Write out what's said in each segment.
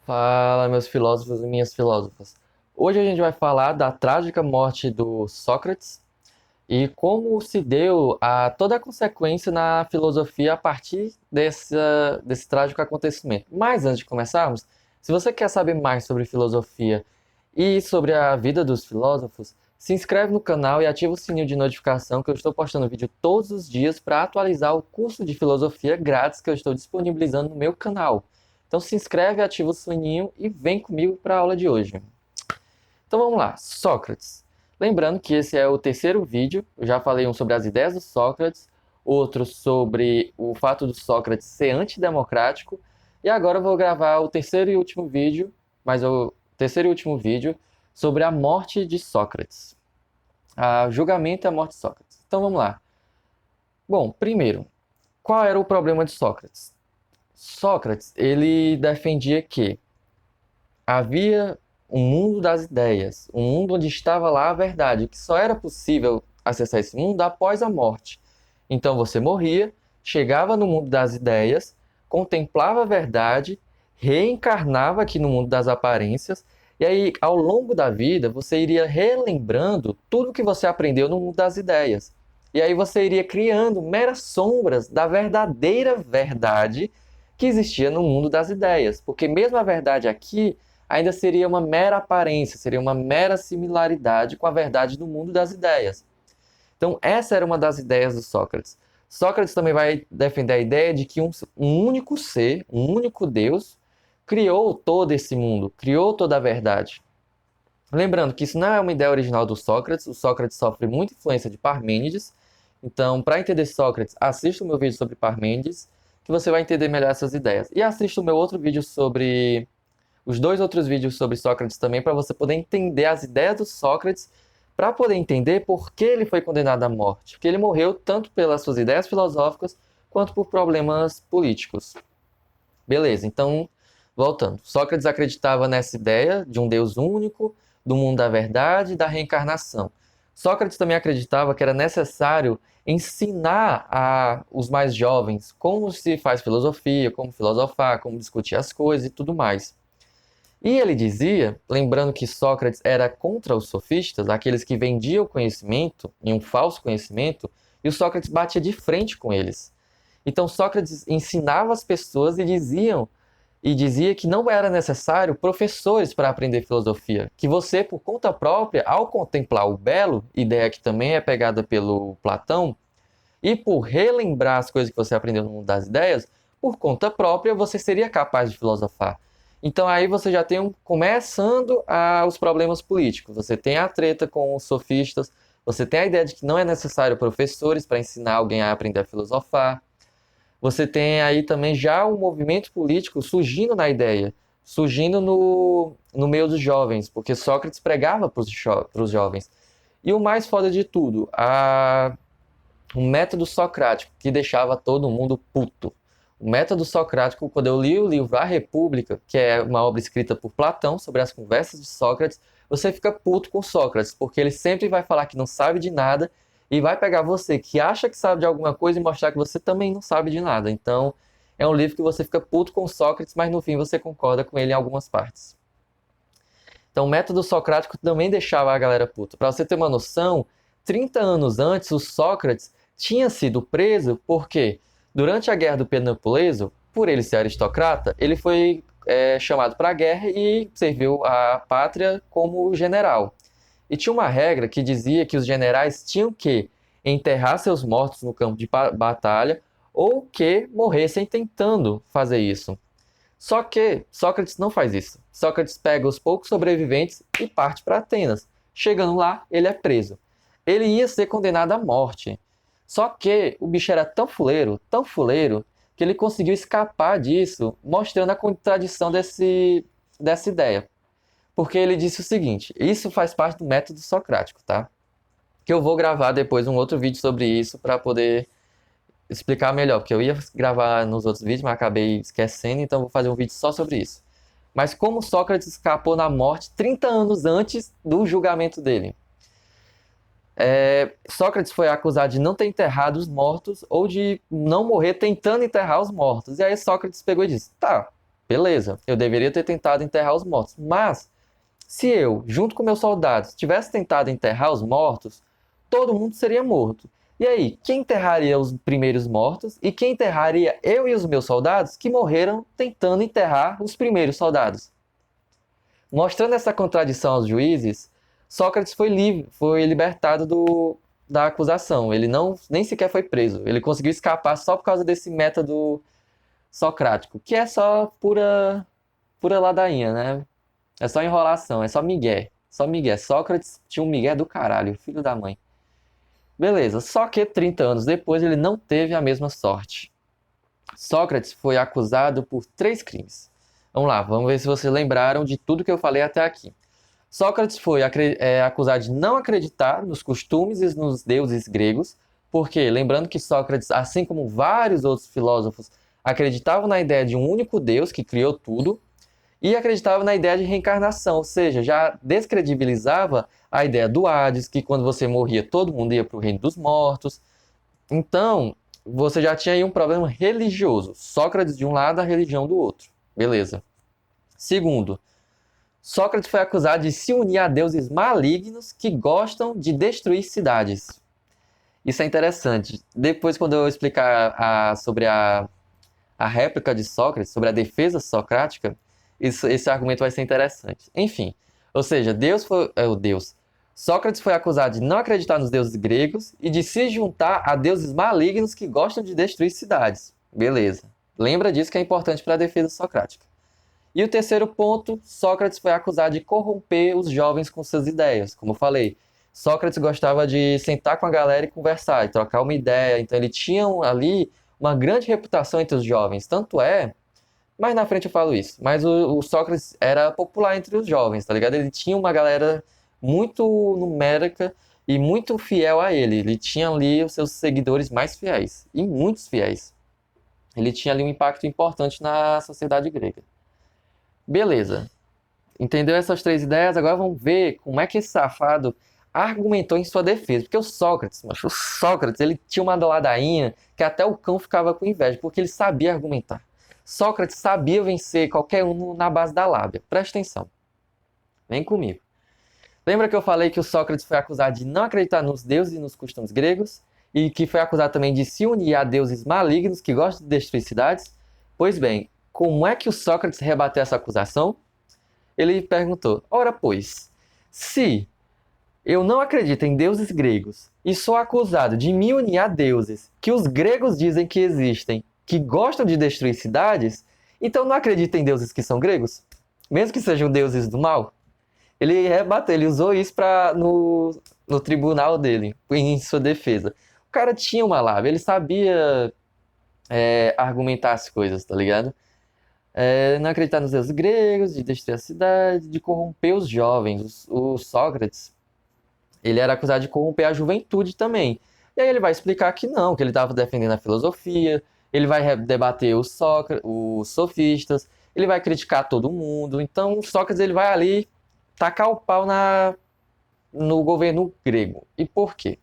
Fala, meus filósofos e minhas filósofas. Hoje a gente vai falar da trágica morte do Sócrates e como se deu toda a consequência na filosofia a partir desse trágico acontecimento. Mas antes de começarmos, se você quer saber mais sobre filosofia e sobre a vida dos filósofos, se inscreve no canal e ativa o sininho de notificação que eu estou postando vídeo todos os dias para atualizar o curso de filosofia grátis que eu estou disponibilizando no meu canal. Então se inscreve, ativa o sininho e vem comigo para a aula de hoje. Então vamos lá, Sócrates. Lembrando que esse é o terceiro vídeo, eu já falei um sobre as ideias do Sócrates, outro sobre o fato do Sócrates ser antidemocrático, e agora eu vou gravar o terceiro e último vídeo, sobre a morte de Sócrates. A julgamento e a morte de Sócrates. Então vamos lá. Bom, primeiro, qual era o problema de Sócrates? Sócrates, ele defendia que havia um mundo das ideias, um mundo onde estava lá a verdade, que só era possível acessar esse mundo após a morte. Então você morria, chegava no mundo das ideias, contemplava a verdade, reencarnava aqui no mundo das aparências, e aí ao longo da vida você iria relembrando tudo que você aprendeu no mundo das ideias. E aí você iria criando meras sombras da verdadeira verdade que existia no mundo das ideias, porque mesmo a verdade aqui ainda seria uma mera aparência, seria uma mera similaridade com a verdade do mundo das ideias. Então, essa era uma das ideias do Sócrates. Sócrates também vai defender a ideia de que um único ser, um único Deus, criou todo esse mundo, criou toda a verdade. Lembrando que isso não é uma ideia original do Sócrates, o Sócrates sofre muita influência de Parmênides. Então, para entender Sócrates, assista o meu vídeo sobre Parmênides, que você vai entender melhor essas ideias. E assista o meu outro vídeo sobre os dois outros vídeos sobre Sócrates também, para você poder entender as ideias do Sócrates, para poder entender por que ele foi condenado à morte. Porque ele morreu tanto pelas suas ideias filosóficas, quanto por problemas políticos. Beleza, então, voltando. Sócrates acreditava nessa ideia de um Deus único, do mundo da verdade e da reencarnação. Sócrates também acreditava que era necessário ensinar os mais jovens como se faz filosofia, como filosofar, como discutir as coisas e tudo mais. E ele dizia, lembrando que Sócrates era contra os sofistas, aqueles que vendiam o conhecimento em um falso conhecimento, e o Sócrates batia de frente com eles. Então Sócrates ensinava as pessoas e dizia que não era necessário professores para aprender filosofia, que você, por conta própria, ao contemplar o belo, ideia que também é pegada pelo Platão, e por relembrar as coisas que você aprendeu no mundo das ideias, por conta própria você seria capaz de filosofar. Então aí você já tem começando os problemas políticos. Você tem a treta com os sofistas, você tem a ideia de que não é necessário professores para ensinar alguém a aprender a filosofar. Você tem aí também já um movimento político surgindo na ideia, surgindo no meio dos jovens, porque Sócrates pregava para os jovens. E o mais foda de tudo, um método socrático que deixava todo mundo puto. O método socrático, quando eu li o livro A República, que é uma obra escrita por Platão sobre as conversas de Sócrates, você fica puto com Sócrates, porque ele sempre vai falar que não sabe de nada e vai pegar você que acha que sabe de alguma coisa e mostrar que você também não sabe de nada. Então, é um livro que você fica puto com Sócrates, mas no fim você concorda com ele em algumas partes. Então, o método socrático também deixava a galera puta. Para você ter uma noção, 30 anos antes, o Sócrates tinha sido preso porque, durante a Guerra do Peloponeso, por ele ser aristocrata, ele foi chamado para a guerra e serviu a pátria como general. E tinha uma regra que dizia que os generais tinham que enterrar seus mortos no campo de batalha ou que morressem tentando fazer isso. Só que Sócrates não faz isso. Sócrates pega os poucos sobreviventes e parte para Atenas. Chegando lá, ele é preso. Ele ia ser condenado à morte. Só que o bicho era tão fuleiro, que ele conseguiu escapar disso, mostrando a contradição dessa ideia. Porque ele disse o seguinte: isso faz parte do método socrático, tá? Que eu vou gravar depois um outro vídeo sobre isso para poder explicar melhor, porque eu ia gravar nos outros vídeos, mas acabei esquecendo, então vou fazer um vídeo só sobre isso. Mas como Sócrates escapou na morte 30 anos antes do julgamento dele? Sócrates foi acusado de não ter enterrado os mortos ou de não morrer tentando enterrar os mortos. E aí Sócrates pegou e disse: tá, beleza, eu deveria ter tentado enterrar os mortos. Mas, se eu, junto com meus soldados, tivesse tentado enterrar os mortos, todo mundo seria morto. E aí, quem enterraria os primeiros mortos e quem enterraria eu e os meus soldados que morreram tentando enterrar os primeiros soldados? Mostrando essa contradição aos juízes, Sócrates foi livre, foi libertado da acusação. Ele nem sequer foi preso. Ele conseguiu escapar só por causa desse método socrático, que é só pura ladainha, né? É só enrolação, é só migué. Só migué. Sócrates tinha um migué do caralho, filho da mãe. Beleza, só que 30 anos depois ele não teve a mesma sorte. Sócrates foi acusado por 3 crimes. Vamos lá, vamos ver se vocês lembraram de tudo que eu falei até aqui. Sócrates foi acusado de não acreditar nos costumes e nos deuses gregos, porque, lembrando que Sócrates, assim como vários outros filósofos, acreditavam na ideia de um único Deus que criou tudo, e acreditava na ideia de reencarnação, ou seja, já descredibilizava a ideia do Hades, que quando você morria todo mundo ia para o reino dos mortos. Então, você já tinha aí um problema religioso. Sócrates de um lado, a religião do outro. Beleza. Segundo, Sócrates foi acusado de se unir a deuses malignos que gostam de destruir cidades. Isso é interessante. Depois, quando eu explicar sobre a réplica de Sócrates, sobre a defesa socrática, esse argumento vai ser interessante. Enfim, ou seja, Sócrates foi acusado de não acreditar nos deuses gregos e de se juntar a deuses malignos que gostam de destruir cidades. Beleza. Lembra disso que é importante para a defesa socrática. E o terceiro ponto, Sócrates foi acusado de corromper os jovens com suas ideias. Como eu falei, Sócrates gostava de sentar com a galera e conversar, e trocar uma ideia. Então ele tinha ali uma grande reputação entre os jovens. Tanto é, mais na frente eu falo isso, mas o Sócrates era popular entre os jovens, tá ligado? Ele tinha uma galera muito numérica e muito fiel a ele. Ele tinha ali os seus seguidores mais fiéis, e muitos fiéis. Ele tinha ali um impacto importante na sociedade grega. Beleza. Entendeu essas 3 ideias? Agora vamos ver como é que esse safado argumentou em sua defesa. Porque o Sócrates, ele tinha uma ladainha que até o cão ficava com inveja, porque ele sabia argumentar. Sócrates sabia vencer qualquer um na base da lábia. Presta atenção. Vem comigo. Lembra que eu falei que o Sócrates foi acusado de não acreditar nos deuses e nos costumes gregos? E que foi acusado também de se unir a deuses malignos que gostam de destruir cidades? Pois bem, como é que o Sócrates rebateu essa acusação? Ele perguntou: ora pois, se eu não acredito em deuses gregos e sou acusado de me unir a deuses que os gregos dizem que existem, que gostam de destruir cidades, então não acredito em deuses que são gregos? Mesmo que sejam deuses do mal? Ele rebateu, ele usou isso no tribunal dele, em sua defesa. O cara tinha uma lábia, ele sabia argumentar as coisas, tá ligado? Não acreditar nos deuses gregos, de destruir a cidade, de corromper os jovens. O Sócrates, ele era acusado de corromper a juventude também. E aí ele vai explicar que não, que ele estava defendendo a filosofia, ele vai debater os sofistas, ele vai criticar todo mundo. Então, Sócrates ele vai ali tacar o pau no governo grego. E por quê?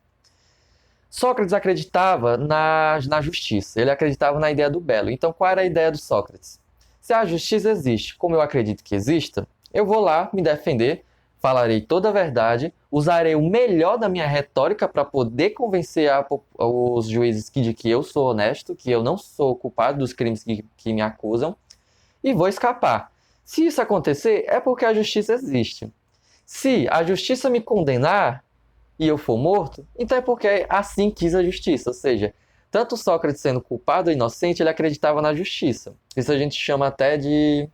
Sócrates acreditava na justiça, ele acreditava na ideia do belo. Então, qual era a ideia do Sócrates? Se a justiça existe, como eu acredito que exista, eu vou lá me defender, falarei toda a verdade, usarei o melhor da minha retórica para poder convencer os juízes de que eu sou honesto, que eu não sou culpado dos crimes que me acusam, e vou escapar. Se isso acontecer, é porque a justiça existe. Se a justiça me condenar e eu for morto, então é porque assim quis a justiça. Ou seja, tanto Sócrates sendo culpado ou inocente, ele acreditava na justiça. Isso a gente chama até de...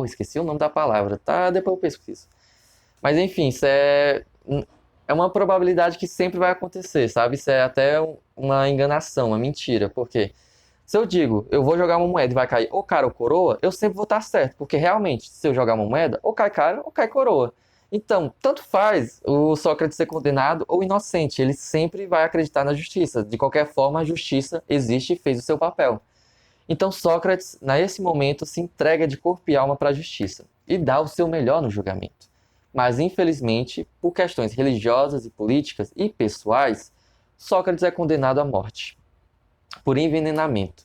esqueci o nome da palavra, tá? Depois eu pesquiso. Mas enfim, isso é uma probabilidade que sempre vai acontecer, sabe? Isso é até uma enganação, uma mentira. Por quê? Se eu digo, eu vou jogar uma moeda e vai cair ou cara ou coroa, eu sempre vou estar certo. Porque realmente, se eu jogar uma moeda, ou cai cara ou cai coroa. Então, tanto faz o Sócrates ser condenado ou inocente. Ele sempre vai acreditar na justiça. De qualquer forma, a justiça existe e fez o seu papel. Então, Sócrates, nesse momento, se entrega de corpo e alma para a justiça e dá o seu melhor no julgamento. Mas, infelizmente, por questões religiosas e políticas e pessoais, Sócrates é condenado à morte por envenenamento.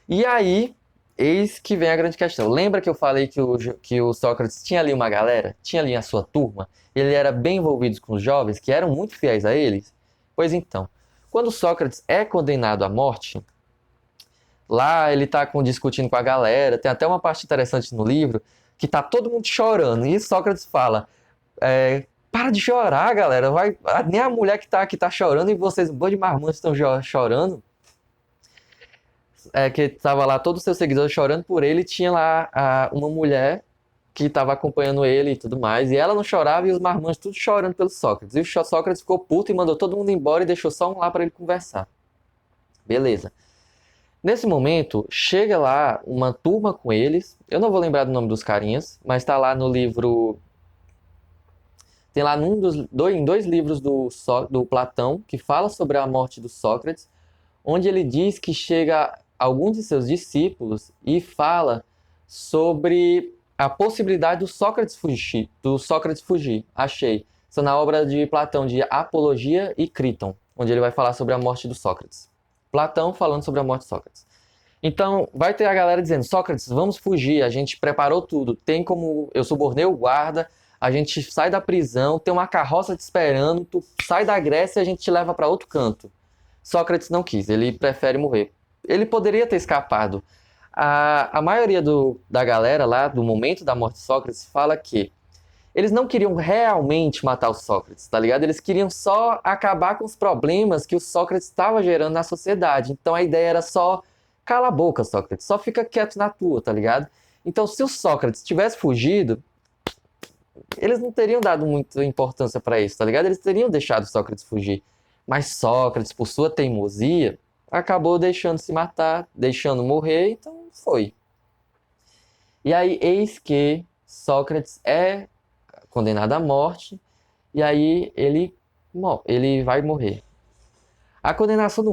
E aí, eis que vem a grande questão. Lembra que eu falei que o Sócrates tinha ali uma galera? Tinha ali a sua turma? Ele era bem envolvido com os jovens, que eram muito fiéis a eles? Pois então, quando Sócrates é condenado à morte, lá ele está discutindo com a galera, tem até uma parte interessante no livro, que tá todo mundo chorando, e Sócrates fala, para de chorar, galera, nem a mulher que tá aqui tá chorando, e vocês, um bando de marmanjos, estão chorando. Que estava lá todos os seus seguidores chorando por ele, e tinha lá uma mulher que estava acompanhando ele e tudo mais, e ela não chorava e os marmanjos tudo chorando pelo Sócrates. E o Sócrates ficou puto e mandou todo mundo embora e deixou só um lá para ele conversar. Beleza. Nesse momento, chega lá uma turma com eles, eu não vou lembrar do nome dos carinhas, mas está lá no livro, tem lá em dois livros do Platão, que fala sobre a morte do Sócrates, onde ele diz que chega alguns de seus discípulos e fala sobre a possibilidade do Sócrates fugir. Achei. Isso na obra de Platão, de Apologia e Criton, onde ele vai falar sobre a morte do Sócrates. Platão falando sobre a morte de Sócrates. Então, vai ter a galera dizendo, Sócrates, vamos fugir, a gente preparou tudo, eu subornei o guarda, a gente sai da prisão, tem uma carroça te esperando, tu sai da Grécia e a gente te leva para outro canto. Sócrates não quis, ele prefere morrer. Ele poderia ter escapado. A maioria da galera lá, do momento da morte de Sócrates, fala que eles não queriam realmente matar o Sócrates, tá ligado? Eles queriam só acabar com os problemas que o Sócrates estava gerando na sociedade. Então a ideia era só, cala a boca, Sócrates, só fica quieto na tua, tá ligado? Então se o Sócrates tivesse fugido, eles não teriam dado muita importância para isso, tá ligado? Eles teriam deixado Sócrates fugir. Mas Sócrates, por sua teimosia, acabou deixando se matar, deixando morrer, então foi. E aí, eis que Sócrates é condenado à morte, e aí ele vai morrer. A condenação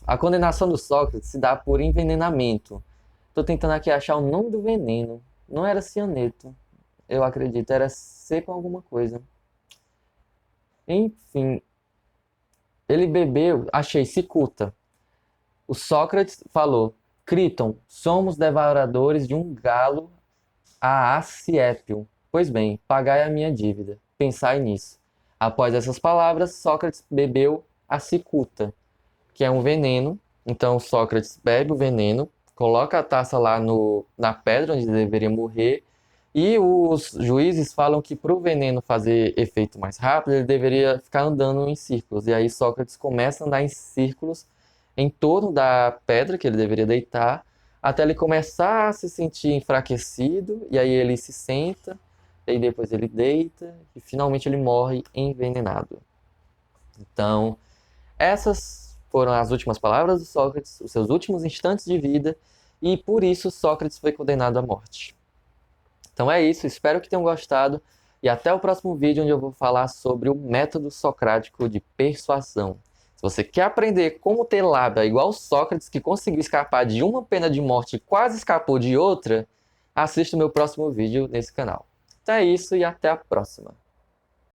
a condenação do Sócrates se dá por envenenamento. Estou tentando aqui achar o nome do veneno. Não era cianeto, eu acredito, era C com alguma coisa. Enfim, ele bebeu, achei, cicuta. O Sócrates falou, Criton, somos devoradores de um galo a Asciépio. Pois bem, pagai a minha dívida. Pensai nisso. Após essas palavras, Sócrates bebeu a cicuta, que é um veneno. Então Sócrates bebe o veneno, coloca a taça lá na pedra onde deveria morrer, e os juízes falam que para o veneno fazer efeito mais rápido, ele deveria ficar andando em círculos. E aí Sócrates começa a andar em círculos em torno da pedra que ele deveria deitar, até ele começar a se sentir enfraquecido, e aí ele se senta, e depois ele deita, e finalmente ele morre envenenado. Então, essas foram as últimas palavras de Sócrates, os seus últimos instantes de vida, e por isso Sócrates foi condenado à morte. Então é isso, espero que tenham gostado, e até o próximo vídeo onde eu vou falar sobre o método socrático de persuasão. Se você quer aprender como ter lábia igual Sócrates, que conseguiu escapar de uma pena de morte e quase escapou de outra, assista o meu próximo vídeo nesse canal. Então é isso e até a próxima.